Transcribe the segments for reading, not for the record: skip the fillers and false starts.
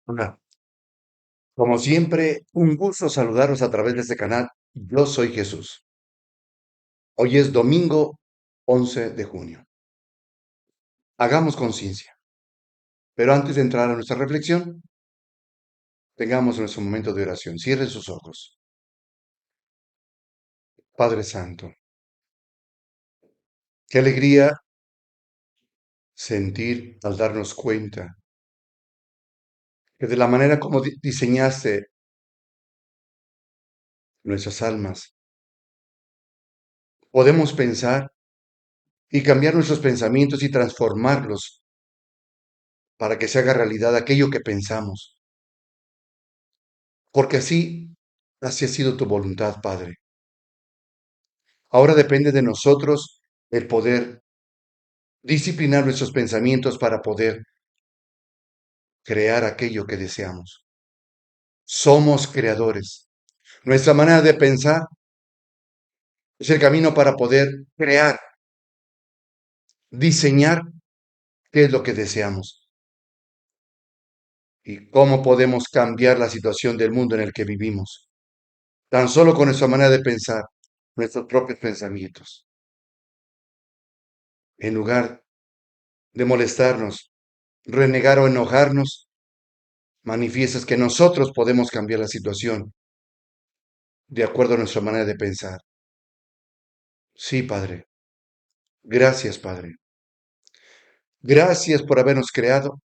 Hola, como siempre, un gusto saludaros a través de este canal. Yo soy Jesús. Hoy es domingo 11 de junio. Hagamos conciencia. Pero antes de entrar a nuestra reflexión, tengamos nuestro momento de oración. Cierren sus ojos. Padre Santo, qué alegría sentir al darnos cuenta que de la manera como diseñaste nuestras almas, podemos pensar y cambiar nuestros pensamientos y transformarlos para que se haga realidad aquello que pensamos. Porque así ha sido tu voluntad, Padre. Ahora depende de nosotros el poder disciplinar nuestros pensamientos para poder crear aquello que deseamos. Somos creadores. Nuestra manera de pensar es el camino para poder crear, diseñar qué es lo que deseamos y cómo podemos cambiar la situación del mundo en el que vivimos. Tan solo con nuestra manera de pensar, nuestros propios pensamientos. En lugar de molestarnos, renegar o enojarnos, manifiestas que nosotros podemos cambiar la situación de acuerdo a nuestra manera de pensar. Sí, Padre. Gracias, Padre. Gracias por habernos creado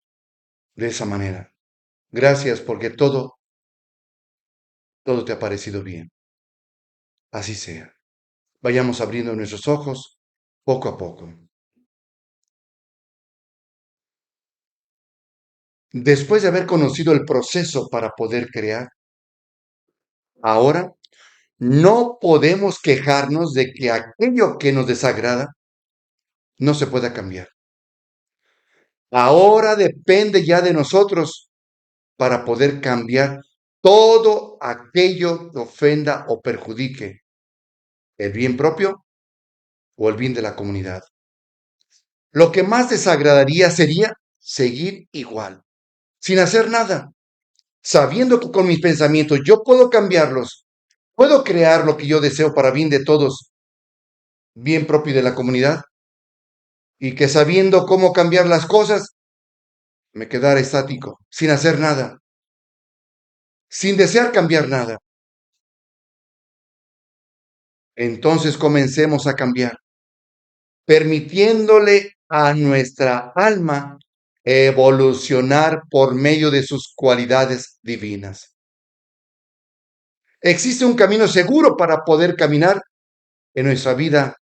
de esa manera. Gracias porque todo te ha parecido bien. Así sea. Vayamos abriendo nuestros ojos poco a poco. Después de haber conocido el proceso para poder crear, ahora no podemos quejarnos de que aquello que nos desagrada no se pueda cambiar. Ahora depende ya de nosotros para poder cambiar todo aquello que ofenda o perjudique el bien propio o el bien de la comunidad. Lo que más desagradaría sería seguir igual, sin hacer nada, sabiendo que con mis pensamientos yo puedo cambiarlos, puedo crear lo que yo deseo para bien de todos, bien propio de la comunidad, y que sabiendo cómo cambiar las cosas, me quedara estático, sin hacer nada, sin desear cambiar nada. Entonces comencemos a cambiar, permitiéndole a nuestra alma evolucionar por medio de sus cualidades divinas. Existe un camino seguro para poder caminar en nuestra vida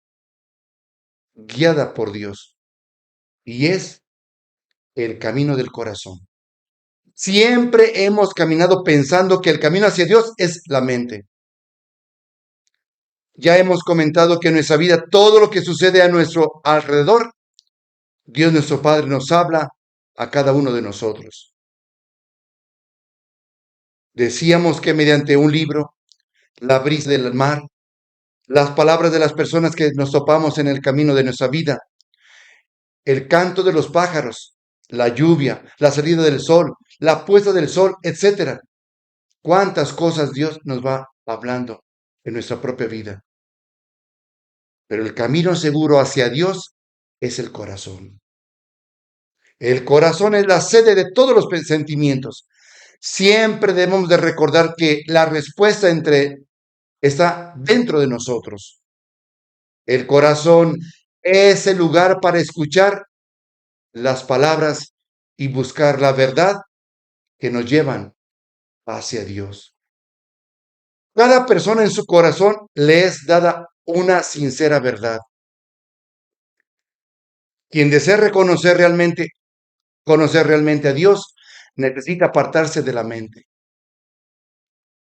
guiada por Dios y es el camino del corazón. Siempre hemos caminado pensando que el camino hacia Dios es la mente. Ya hemos comentado que en nuestra vida todo lo que sucede a nuestro alrededor, Dios nuestro Padre nos habla a cada uno de nosotros. Decíamos que mediante un libro, la brisa del mar, las palabras de las personas que nos topamos en el camino de nuestra vida, el canto de los pájaros, la lluvia, la salida del sol, la puesta del sol, etcétera. Cuántas cosas Dios nos va hablando en nuestra propia vida. Pero el camino seguro hacia Dios es el corazón. El corazón es la sede de todos los sentimientos. Siempre debemos de recordar que la respuesta está dentro de nosotros. El corazón es el lugar para escuchar las palabras y buscar la verdad que nos llevan hacia Dios. Cada persona en su corazón le es dada una sincera verdad. Quien desea conocer realmente a Dios, necesita apartarse de la mente.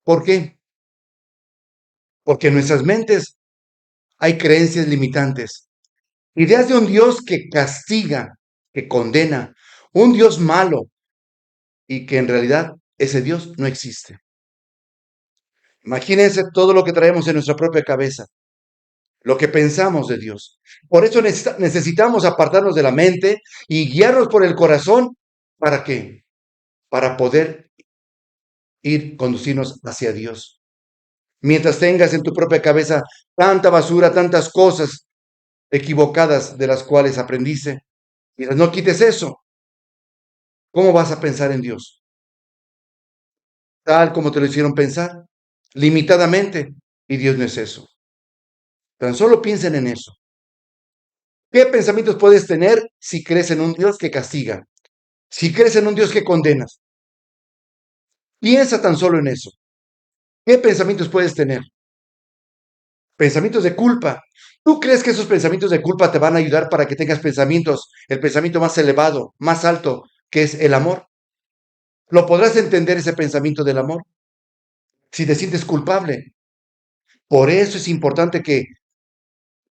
¿Por qué? Porque en nuestras mentes hay creencias limitantes, ideas de un Dios que castiga, que condena, un Dios malo y que en realidad ese Dios no existe. Imagínense todo lo que traemos en nuestra propia cabeza, lo que pensamos de Dios. Por eso necesitamos apartarnos de la mente y guiarnos por el corazón. ¿Para qué? para poder conducirnos hacia Dios. Mientras tengas en tu propia cabeza tanta basura, tantas cosas equivocadas de las cuales aprendiste, mientras no quites eso, ¿cómo vas a pensar en Dios? Tal como te lo hicieron pensar, limitadamente, y Dios no es eso. Tan solo piensen en eso. ¿Qué pensamientos puedes tener si crees en un Dios que castiga? Si crees en un Dios que condenas. Piensa tan solo en eso. ¿Qué pensamientos puedes tener? Pensamientos de culpa. ¿Tú crees que esos pensamientos de culpa te van a ayudar para que tengas pensamientos, el pensamiento más elevado, más alto, que es el amor? ¿Lo podrás entender ese pensamiento del amor? Si te sientes culpable. Por eso es importante que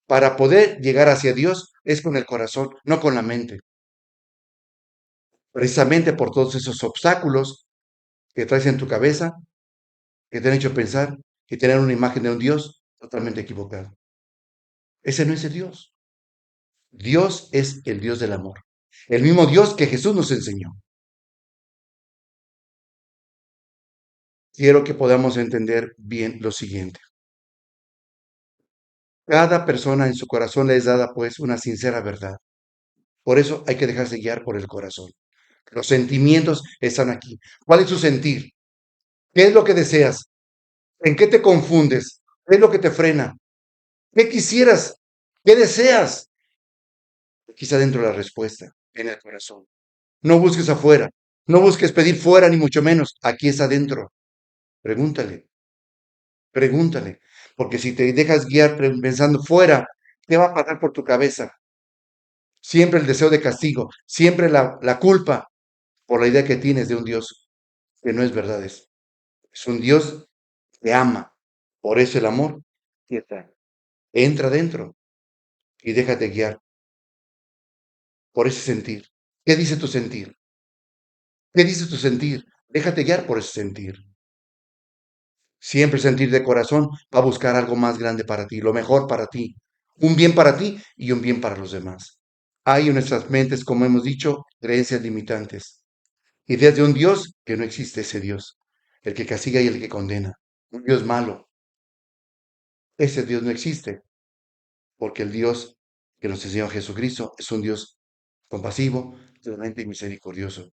para poder llegar hacia Dios es con el corazón, no con la mente. Precisamente por todos esos obstáculos que traes en tu cabeza, que te han hecho pensar y tener una imagen de un Dios totalmente equivocado. Ese no es el Dios. Dios es el Dios del amor. El mismo Dios que Jesús nos enseñó. Quiero que podamos entender bien lo siguiente. Cada persona en su corazón le es dada pues una sincera verdad. Por eso hay que dejarse guiar por el corazón. Los sentimientos están aquí. ¿Cuál es tu sentir? ¿Qué es lo que deseas? ¿En qué te confundes? ¿Qué es lo que te frena? ¿Qué quisieras? ¿Qué deseas? Quizá dentro de la respuesta, en el corazón. No busques afuera. No busques pedir fuera, ni mucho menos. Aquí es adentro. Pregúntale, pregúntale. Porque si te dejas guiar pensando fuera, ¿qué va a pasar por tu cabeza? Siempre el deseo de castigo, siempre la culpa por la idea que tienes de un Dios que no es verdad eso. Es un Dios que ama. Por eso el amor entra dentro y déjate guiar por ese sentir. ¿Qué dice tu sentir? ¿Qué dice tu sentir? Déjate guiar por ese sentir. Siempre sentir de corazón va a buscar algo más grande para ti, lo mejor para ti, un bien para ti y un bien para los demás. Hay en nuestras mentes, como hemos dicho, creencias limitantes, ideas de un Dios que no existe ese Dios, el que castiga y el que condena, un Dios malo. Ese Dios no existe, porque el Dios que nos enseñó Jesucristo es un Dios compasivo, clemente y misericordioso.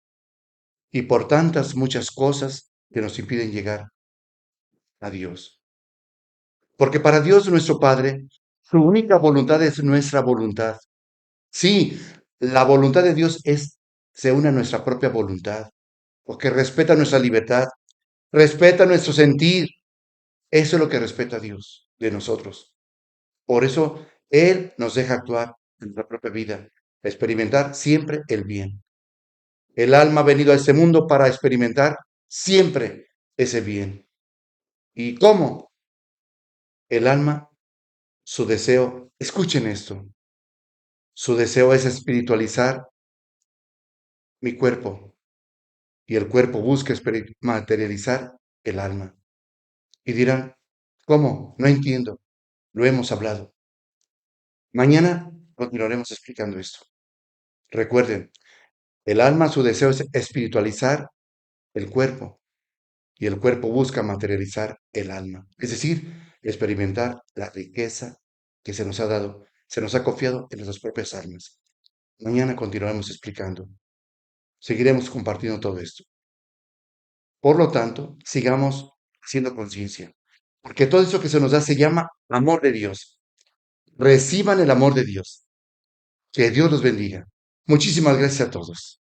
Y por tantas muchas cosas que nos impiden llegar a Dios. Porque para Dios nuestro Padre, su única voluntad es nuestra voluntad. Sí, la voluntad de Dios se une a nuestra propia voluntad, porque respeta nuestra libertad, respeta nuestro sentir. Eso es lo que respeta a Dios de nosotros. Por eso Él nos deja actuar en nuestra propia vida, experimentar siempre el bien. El alma ha venido a este mundo para experimentar siempre ese bien. ¿Y cómo? El alma, su deseo, escuchen esto, su deseo es espiritualizar mi cuerpo y el cuerpo busca materializar el alma. Y dirán, ¿cómo? No entiendo. Lo hemos hablado. Mañana continuaremos explicando esto. Recuerden, el alma, su deseo es espiritualizar el cuerpo y el cuerpo busca materializar el alma. Es decir, experimentar la riqueza que se nos ha dado, se nos ha confiado en nuestras propias almas. Mañana continuaremos explicando. Seguiremos compartiendo todo esto. Por lo tanto, sigamos haciendo conciencia, porque todo eso que se nos da se llama amor de Dios. Reciban el amor de Dios. Que Dios los bendiga. Muchísimas gracias a todos.